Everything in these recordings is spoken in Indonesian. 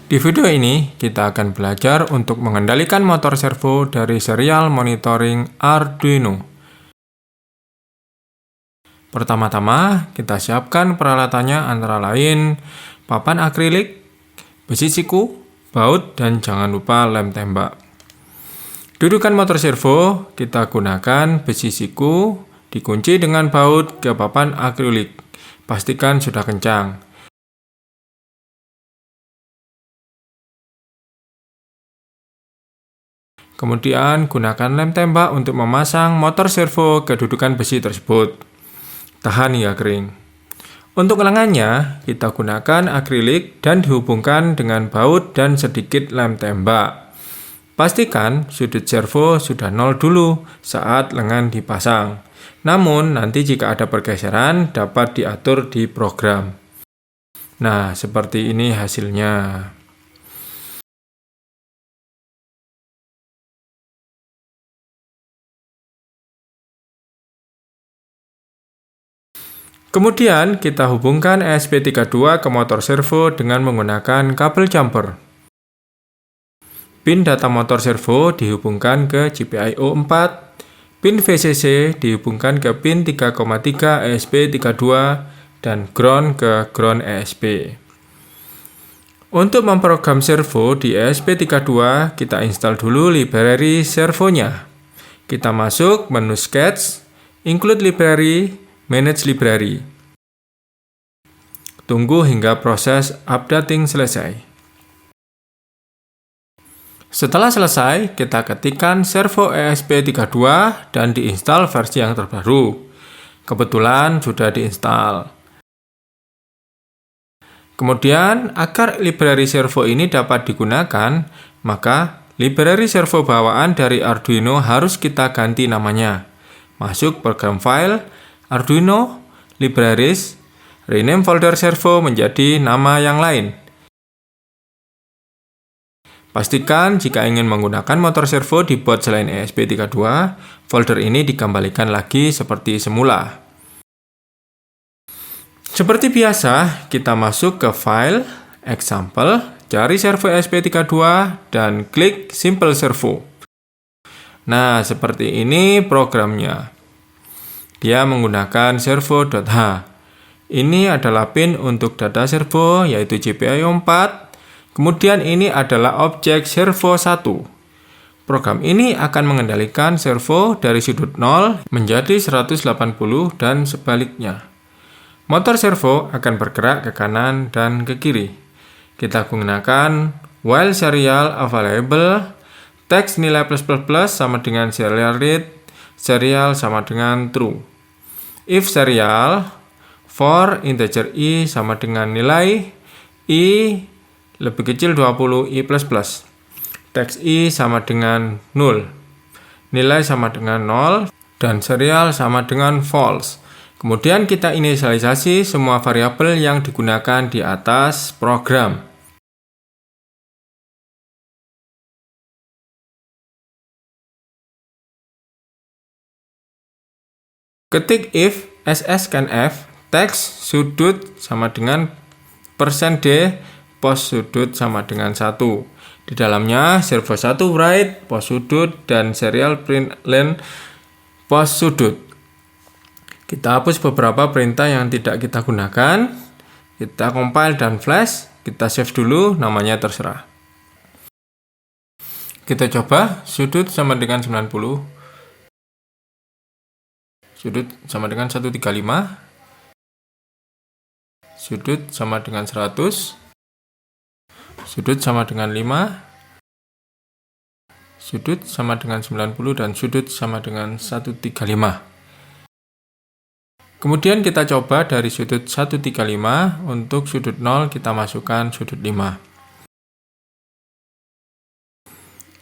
Di video ini, kita akan belajar untuk mengendalikan motor servo dari serial monitoring Arduino. Pertama-tama, kita siapkan peralatannya antara lain papan akrilik, besi siku, baut, dan jangan lupa lem tembak. Dudukan motor servo, kita gunakan besi siku, dikunci dengan baut ke papan akrilik. Pastikan sudah kencang. Kemudian, gunakan lem tembak untuk memasang motor servo ke dudukan besi tersebut. Tahan hingga kering. Untuk lengannya, kita gunakan akrilik dan dihubungkan dengan baut dan sedikit lem tembak. Pastikan sudut servo sudah 0 dulu saat lengan dipasang. Namun, nanti jika ada pergeseran, dapat diatur di program. Nah, seperti ini hasilnya. Kemudian, kita hubungkan ESP32 ke motor servo dengan menggunakan kabel jumper. Pin data motor servo dihubungkan ke GPIO 4, pin VCC dihubungkan ke pin 3,3 ESP32, dan ground ke ground ESP. Untuk memprogram servo di ESP32, kita install dulu library servonya. Kita masuk menu Sketch, Include Library, Manage Library. Tunggu hingga proses updating selesai. Setelah selesai, kita ketikkan servo ESP32 dan diinstal versi yang terbaru. Kebetulan sudah diinstal. Kemudian, agar library servo ini dapat digunakan, maka library servo bawaan dari Arduino harus kita ganti namanya. Masuk program file, Arduino, Libraries, rename folder servo menjadi nama yang lain. Pastikan jika ingin menggunakan motor servo di board selain ESP32, folder ini dikembalikan lagi seperti semula. Seperti biasa, kita masuk ke file, example, cari servo ESP32, dan klik Simple Servo. Nah, seperti ini programnya. Dia menggunakan servo.h. Ini adalah pin untuk data servo, yaitu GPIO 4. Kemudian ini adalah objek servo 1. Program ini akan mengendalikan servo dari sudut 0 menjadi 180 dan sebaliknya. Motor servo akan bergerak ke kanan dan ke kiri. Kita gunakan while serial available, text nilai +++ sama dengan serial read, serial sama dengan true. If serial, for integer i sama dengan nilai i lebih kecil 20 i++. Text i sama dengan 0. Nilai sama dengan 0 dan serial sama dengan false. Kemudian kita inisialisasi semua variabel yang digunakan di atas program. Ketik if sscanf text sudut sama dengan %d pos sudut sama dengan 1. Di dalamnya servo 1 write pos sudut dan serial println pos sudut. Kita hapus beberapa perintah yang tidak kita gunakan. Kita compile dan flash. Kita save dulu, namanya terserah. Kita coba sudut sama dengan 90. Sudut sama dengan 135. Sudut sama dengan 100. Sudut sama dengan 5. Sudut sama dengan 90 dan sudut sama dengan 135. Kemudian kita coba dari sudut 135, untuk sudut 0 kita masukkan sudut 5.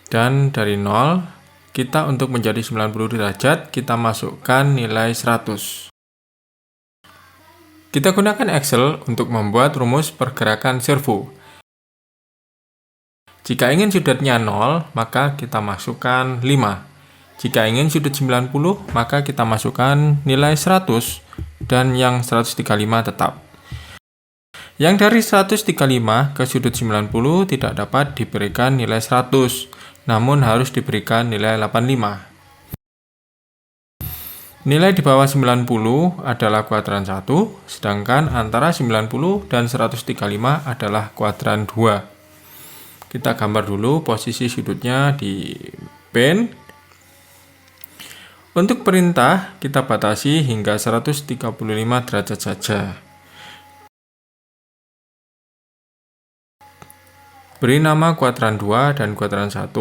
Dan dari 0, kita untuk menjadi 90 derajat, kita masukkan nilai 100. Kita gunakan Excel untuk membuat rumus pergerakan servo. Jika ingin sudutnya 0, maka kita masukkan 5. Jika ingin sudut 90, maka kita masukkan nilai 100 dan yang 135 tetap. Yang dari 135 ke sudut 90 tidak dapat diberikan nilai 100, namun harus diberikan nilai 85. Nilai di bawah 90 adalah kuadran 1, sedangkan antara 90 dan 135 adalah kuadran 2. Kita gambar dulu posisi sudutnya di pen. Untuk perintah, kita batasi hingga 135 derajat saja. Beri nama kuadran 2 dan kuadran 1.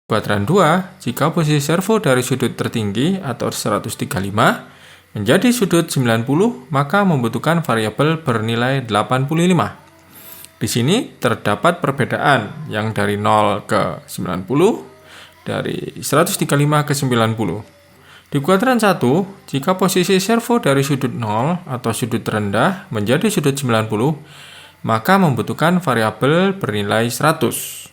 Kuadran 2, jika posisi servo dari sudut tertinggi atau 135 menjadi sudut 90, maka membutuhkan variabel bernilai 85. Di sini terdapat perbedaan yang dari 0 ke 90, dari 135 ke 90. Di kuadran 1, jika posisi servo dari sudut 0 atau sudut terendah menjadi sudut 90, maka membutuhkan variabel bernilai 100.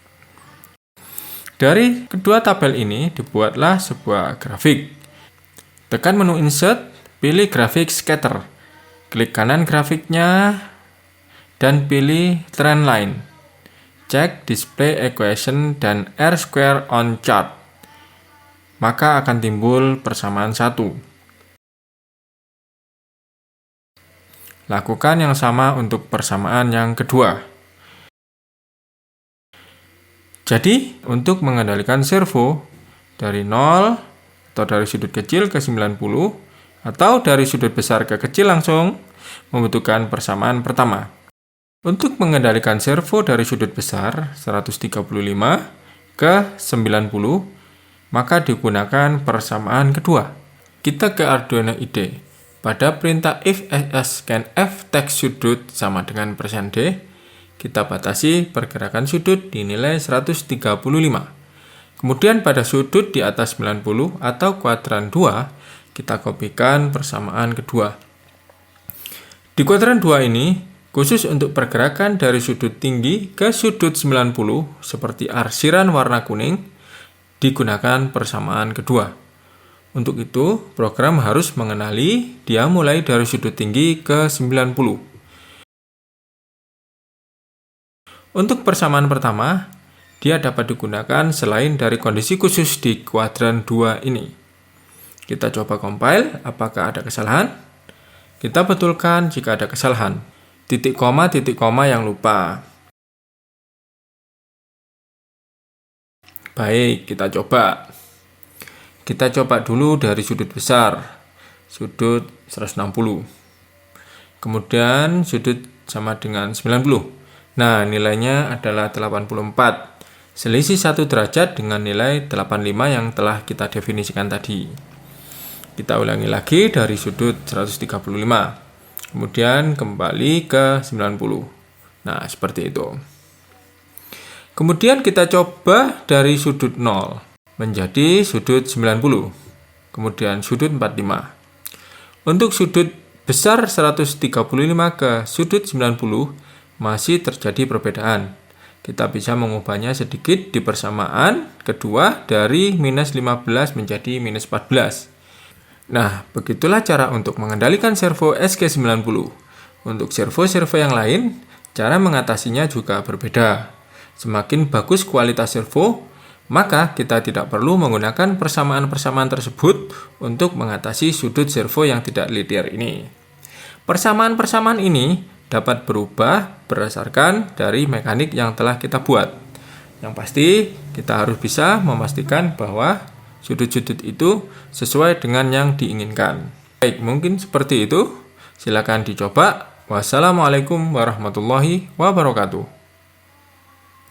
Dari kedua tabel ini dibuatlah sebuah grafik. Tekan menu Insert, pilih grafik scatter. Klik kanan grafiknya dan pilih Trend Line. Cek Display Equation dan R-Square on Chart. Maka akan timbul persamaan 1. Lakukan yang sama untuk persamaan yang kedua. Jadi, untuk mengendalikan servo dari 0 atau dari sudut kecil ke 90 atau dari sudut besar ke kecil langsung membutuhkan persamaan pertama. Untuk mengendalikan servo dari sudut besar 135 ke 90, maka digunakan persamaan kedua. Kita ke Arduino IDE. Pada perintah if scanf text sudut sama dengan %d, kita batasi pergerakan sudut dinilai 135. Kemudian pada sudut di atas 90 atau kuadran 2, kita kopikan persamaan kedua. Di kuadran 2 ini, khusus untuk pergerakan dari sudut tinggi ke sudut 90 seperti arsiran warna kuning, digunakan persamaan kedua. Untuk itu, program harus mengenali dia mulai dari sudut tinggi ke 90. Untuk persamaan pertama, dia dapat digunakan selain dari kondisi khusus di kuadran 2 ini. Kita coba compile, apakah ada kesalahan? Kita betulkan jika ada kesalahan. Titik koma yang lupa. Baik, kita coba. Kita coba dulu dari sudut besar, sudut 160. Kemudian sudut sama dengan 90. Nah, nilainya adalah 84. Selisih 1 derajat dengan nilai 85 yang telah kita definisikan tadi. Kita ulangi lagi dari sudut 135. Kemudian kembali ke 90. Nah, seperti itu. Kemudian kita coba dari sudut 0 menjadi sudut 90. Kemudian sudut 45. Untuk sudut besar 135 ke sudut 90, masih terjadi perbedaan. Kita bisa mengubahnya sedikit di persamaan kedua dari minus 15 menjadi minus 14. Nah, begitulah cara untuk mengendalikan servo SG90. Untuk servo-servo yang lain, cara mengatasinya juga berbeda. Semakin bagus kualitas servo, maka kita tidak perlu menggunakan persamaan-persamaan tersebut untuk mengatasi sudut servo yang tidak linear ini. Persamaan-persamaan ini dapat berubah berdasarkan dari mekanik yang telah kita buat. Yang pasti, kita harus bisa memastikan bahwa sudut-sudut itu sesuai dengan yang diinginkan. Baik, mungkin seperti itu. Silakan dicoba. Wassalamualaikum warahmatullahi wabarakatuh.